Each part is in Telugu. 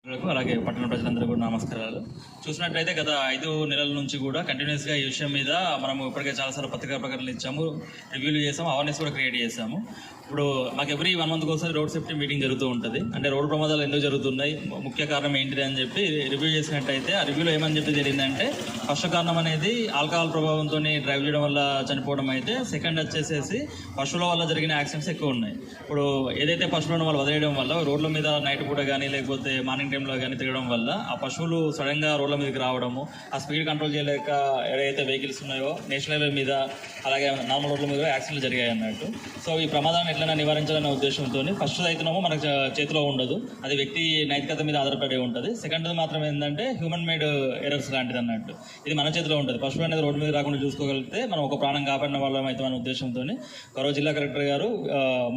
అలాగే పట్టణ ప్రజలందరూ కూడా నమస్కారాలు. చూసినట్లయితే గత 5 నెలల నుంచి కూడా కంటిన్యూస్గా ఈ విషయం మీద మనము ఇప్పటికే చాలాసార్లు పత్రికా ప్రకటనలు ఇచ్చాము, రివ్యూలు చేసాము, అవేర్నెస్ కూడా క్రియేట్ చేసాము. ఇప్పుడు మాకు ఎవ్రీ 1 మంత్కి ఒకసారి రోడ్ సేఫ్టీ మీటింగ్ జరుగుతూ ఉంటుంది. అంటే రోడ్డు ప్రమాదాలు ఎందుకు జరుగుతున్నాయి, ముఖ్య కారణం ఏంటిది అని చెప్పి రివ్యూ చేసినట్టయితే ఆ రివ్యూలో ఏమని చెప్పి జరిగిందంటే ఫస్ట్ కారణం అనేది ఆల్కహాల్ ప్రభావంతో డ్రైవ్ చేయడం వల్ల చనిపోవడం అయితే, సెకండ్ వచ్చేసేసి పశువుల వల్ల జరిగిన యాక్సిడెంట్స్ ఎక్కువ ఉన్నాయి. ఇప్పుడు ఏదైతే పశువులను వాళ్ళు వదిలేయడం వల్ల రోడ్ల మీద నైట్ పూట కానీ లేకపోతే మార్నింగ్ టైంలో కానీ తిరగడం వల్ల ఆ పశువులు సడన్గా రోడ్ల మీదకి రావడము, ఆ స్పీడ్ కంట్రోల్ చేయలేక ఏదైతే వెహికల్స్ ఉన్నాయో నేషనల్ హైవే మీద అలాగే నార్మల్ రోడ్ల మీద యాక్సిడెంట్లు జరిగాయి అన్నట్టు. సో ఈ ప్రమాదాన్ని ఎట్లైనా నివారించాలనే ఉద్దేశంతో ఫస్ట్ అయితేనేమో మనకు చేతిలో ఉండదు, అది వ్యక్తి నైతికత మీద ఆధారపడి ఉంటుంది. సెకండ్ మాత్రం ఏంటంటే హ్యూమన్ మేడ్ ఎరర్స్ లాంటిది అన్నట్టు, ఇది మన చేతిలో ఉంటుంది. పశువులు అనేది రోడ్డు మీద రాకుండా చూసుకోగలిగితే మనం ఒక ప్రాణం కాపాడిన వాళ్ళం అయితే అనే ఉద్దేశంతో గౌరవ జిల్లా కలెక్టర్ గారు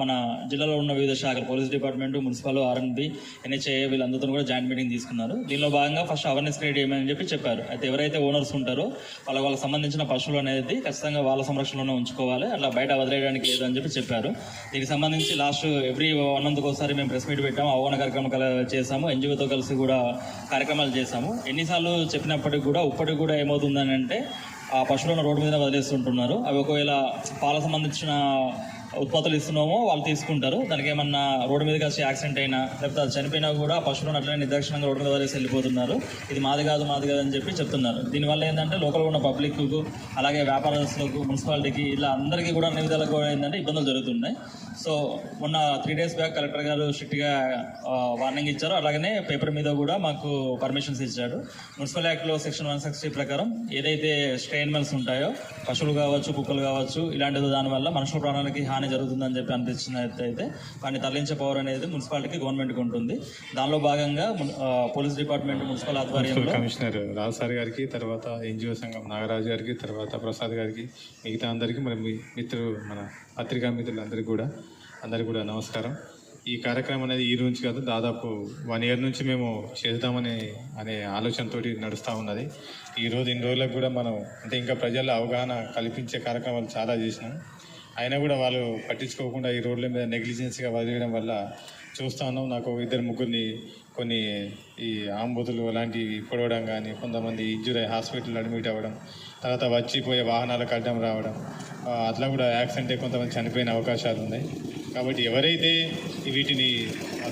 మన జిల్లాలో ఉన్న వివిధ శాఖలు, police department, municipal, RNB, NHA వీళ్ళందరితో కూడా జాయింట్ మీటింగ్ తీసుకున్నారు. దీనిలో భాగంగా ఫస్ట్ అవేర్నెస్ క్రియేట్ చేయమని చెప్పారు. అయితే ఎవరైతే ఓనర్స్ ఉంటారో వాళ్ళకి సంబంధించిన పశువులు అనేది ఖచ్చితంగా వాళ్ళ సంరక్షణలోనే ఉంచుకోవాలి, అట్లా బయట వదిలేయడానికి లేదు అని చెప్పారు. దీనికి సంబంధించి లాస్ట్ ఎవ్రీ 1 మంత్కి ఒకసారి మేము ప్రెస్ మీట్ పెట్టాము, అవగాహన కార్యక్రమం చేసాము, ఎన్జిఓతో కలిసి కూడా కార్యక్రమాలు చేసాము. ఎన్నిసార్లు చెప్పినప్పటికీ కూడా ఇప్పటికి కూడా ఏమవుతుందని అంటే ఆ పశువులను రోడ్డు మీద వదిలేస్తుంటున్నారు. అవి ఒకవేళ పాల సంబంధించిన ఉత్పత్తులు ఇస్తున్నామో వాళ్ళు తీసుకుంటారు, దానికి ఏమన్నా రోడ్డు మీదకి వచ్చి యాక్సిడెంట్ అయినా లేకపోతే అది చనిపోయినా కూడా పశువులను అట్లనే నిర్దాక్షిణంగా రోడ్డు మీద వదిలేసి వెళ్ళిపోతున్నారు. ఇది మాది కాదు అని చెప్పి చెప్తున్నారు. దీనివల్ల ఏంటంటే లోకల్గా ఉన్న పబ్లిక్కు అలాగే వ్యాపారస్తులకు, మున్సిపాలిటీకి ఇలా అందరికీ కూడా అన్ని విధాలుగా కూడా ఏంటంటే ఇబ్బందులు జరుగుతున్నాయి. సో మొన్న 3 days బ్యాక్ కలెక్టర్ గారు స్ట్రిక్ట్గా వార్నింగ్ ఇచ్చారు, అలాగనే పేపర్ మీద కూడా మాకు పర్మిషన్స్ ఇచ్చాడు. మున్సిపల్ యాక్ట్లో సెక్షన్ 160 ప్రకారం ఏదైతే స్ట్రే యానిమల్స్ ఉంటాయో, పశువులు కావచ్చు, కుక్కలు కావచ్చు, ఇలాంటిది దానివల్ల మనుషుల ప్రాణాలకి హాని జరుగుతుందని చెప్పి అనిపించినట్టయితే వాటిని తరలించే పవర్ అనేది మున్సిపాలిటీకి, గవర్నమెంట్కి ఉంటుంది. దానిలో భాగంగా పోలీస్ డిపార్ట్మెంట్, మున్సిపల్ ఆధ్వర్యంలో కమిషనర్ రావు సార్ గారికి, తర్వాత ఎన్జిఓ సంఘం నాగరాజు గారికి, తర్వాత ప్రసాద్ గారికి, మిగతా అందరికీ, మరి మీ మిత్రులు, మన పత్రికా మిత్రులందరికీ కూడా నమస్కారం. ఈ కార్యక్రమం అనేది ఈ నుంచి కాదు, దాదాపు 1 year నుంచి మేము చేద్దామనే ఆలోచనతో నడుస్తూ ఉన్నది. ఈరోజు ఇన్ని రోజులకు కూడా మనం అంటే ఇంకా ప్రజల్లో అవగాహన కల్పించే కార్యక్రమాలు చాలా చేసినాం. అయినా కూడా వాళ్ళు పట్టించుకోకుండా ఈ రోడ్ల మీద నెగ్లిజెన్స్గా వదిలేయడం వల్ల చూస్తూ ఉన్నాం. నాకు 2-3 కొన్ని ఈ ఆంబోతులు అలాంటివి పొడవడం కానీ, కొంతమంది ఇంజూర్ అయ్యి హాస్పిటల్ అడ్మిట్ అవ్వడం, తర్వాత వచ్చిపోయే వాహనాలకు అడ్డం రావడం, అట్లా కూడా యాక్సిడెంట్ అయ్యి కొంతమంది చనిపోయిన అవకాశాలు ఉన్నాయి. కాబట్టి ఎవరైతే వీటిని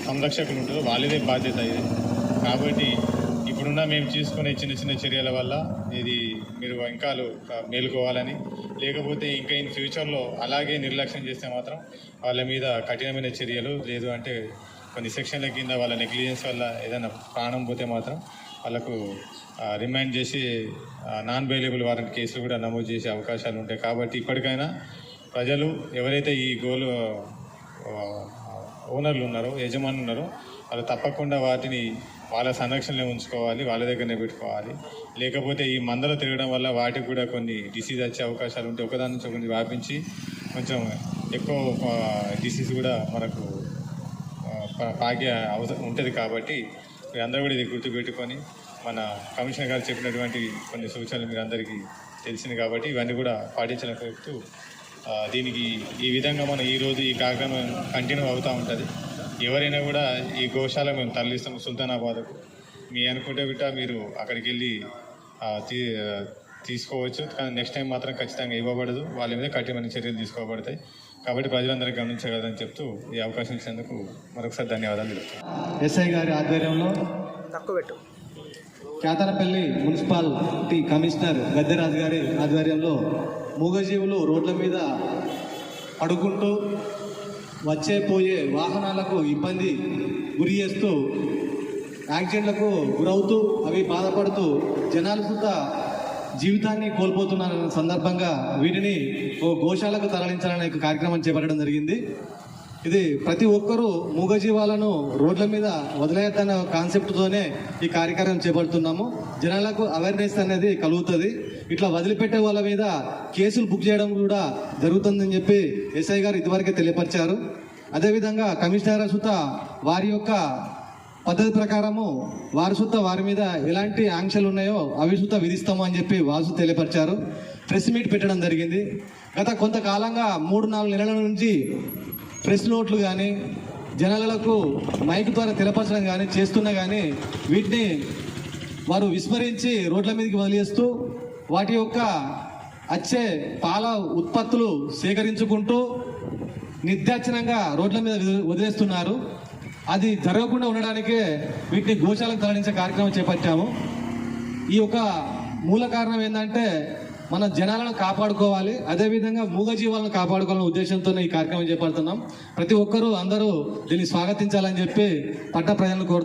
సంరక్షకులు ఉంటారో వాళ్ళదే బాధ్యత ఇది. కాబట్టి ఇప్పుడున్న మేము తీసుకునే చిన్న చర్యల వల్ల ఇది మీరు ఇంకా మేలుకోవాలని, లేకపోతే ఇంకా ఇన్ ఫ్యూచర్లో అలాగే నిర్లక్ష్యం చేస్తే మాత్రం వాళ్ళ మీద కఠినమైన చర్యలు, లేదు అంటే కొన్ని సెక్షన్ల కింద వాళ్ళ నెగ్లిజెన్స్ వల్ల ఏదైనా ప్రాణం పోతే మాత్రం వాళ్ళకు రిమాండ్ చేసి నాన్ బెయిలబుల్ వారెంట్ కేసులు కూడా నమోదు చేసే అవకాశాలు ఉంటాయి. కాబట్టి ఇప్పటికైనా ప్రజలు ఎవరైతే ఈ ఓనర్లు ఉన్నారో, యజమానులు ఉన్నారో, వాళ్ళు తప్పకుండా వాటిని వాళ్ళ సంరక్షణలో ఉంచుకోవాలి, వాళ్ళ దగ్గరనే పెట్టుకోవాలి. లేకపోతే ఈ మందలో తిరగడం వల్ల వాటికి కూడా కొన్ని డిసీజ్ వచ్చే అవకాశాలు ఉంటాయి. ఒకదాని నుంచి ఒకటి వ్యాపించి కొంచెం ఎక్కువ డిసీజ్ కూడా మనకు పాకే అవసరం ఉంటుంది. కాబట్టి మీరందరూ కూడా ఇది గుర్తుపెట్టుకొని, మన కమిషనర్ గారు చెప్పినటువంటి కొన్ని సూచనలు మీరు అందరికీ తెలిసింది కాబట్టి ఇవన్నీ కూడా పాటించాలని కోరుతూ, దీనికి ఈ విధంగా మనం ఈరోజు ఈ కార్యక్రమం కంటిన్యూ అవుతూ ఉంటుంది. ఎవరైనా కూడా ఈ గోశాల మేము తరలిస్తాము సుల్తానాబాద్కు. మీ అనుకుంటే బిట్ట మీరు అక్కడికి వెళ్ళి తీసుకోవచ్చు, కానీ నెక్స్ట్ టైం మాత్రం ఖచ్చితంగా ఇవ్వబడదు, వాళ్ళ మీద కఠినమైన చర్యలు తీసుకోబడతాయి. కాబట్టి ప్రజలందరూ గమనించగలరని చెప్తూ ఈ అవకాశం ఇచ్చినందుకు మరొకసారి ధన్యవాదాలు తెలుపుతాను. ఎస్ఐ గారి ఆధ్వర్యంలో కేతనపల్లి మున్సిపాలిటీ కమిషనర్ గద్దెరాజు గారి ఆధ్వర్యంలో మూగజీవులు రోడ్ల మీద పడుకుంటూ వచ్చే పోయే వాహనాలకు ఇబ్బంది గురి చేస్తూ యాక్సిడెంట్లకు గురవుతూ అవి బాధపడుతూ జనాలు కూడా జీవితాన్ని కోల్పోతున్న సందర్భంగా వీటిని ఓ గోశాలకు తరలించాలనే కార్యక్రమం చేపట్టడం జరిగింది. ఇది ప్రతి ఒక్కరూ మూగజీవాలను రోడ్ల మీద వదిలేయద్దన్న కాన్సెప్ట్తోనే ఈ కార్యక్రమం చేపడుతున్నాము. జనాలకు అవేర్నెస్ అనేది కలుగుతుంది. ఇట్లా వదిలిపెట్టే వాళ్ళ మీద కేసులు బుక్ చేయడం కూడా జరుగుతుందని చెప్పి ఎస్ఐ గారు ఇదివరకే తెలియపరిచారు. అదేవిధంగా కమిషనర్ సుత వారి యొక్క పద్ధతి ప్రకారము వారి మీద ఎలాంటి ఆంక్షలు ఉన్నాయో అవి సుత విధిస్తాము అని చెప్పి వారు తెలియపరిచారు. ప్రెస్ మీట్ పెట్టడం జరిగింది. గత కొంతకాలంగా 3-4 నెలల నుంచి ప్రెస్ నోట్లు కానీ జనాలకు మైక్ ద్వారా తెలపరచడం కానీ చేస్తున్నా కానీ వీటిని వారు విస్మరించి రోడ్ల మీదకి వదిలేస్తూ వాటి యొక్క వచ్చే పాల ఉత్పత్తులు సేకరించుకుంటూ నిర్దాక్షిణంగా రోడ్ల మీద వదిలేస్తున్నారు. అది జరగకుండా ఉండడానికే వీటిని గోశాలకు తరలించే కార్యక్రమం చేపట్టాము. ఈ యొక్క మూల కారణం ఏంటంటే మన జనాలను కాపాడుకోవాలి, అదేవిధంగా మూగజీవాలను కాపాడుకోవాలనే ఉద్దేశంతో ఈ కార్యక్రమం చేపడుతున్నాం. ప్రతి ఒక్కరూ అందరూ దీన్ని స్వాగతించాలని చెప్పి పట్ట ప్రజలను కోరుతున్నాం.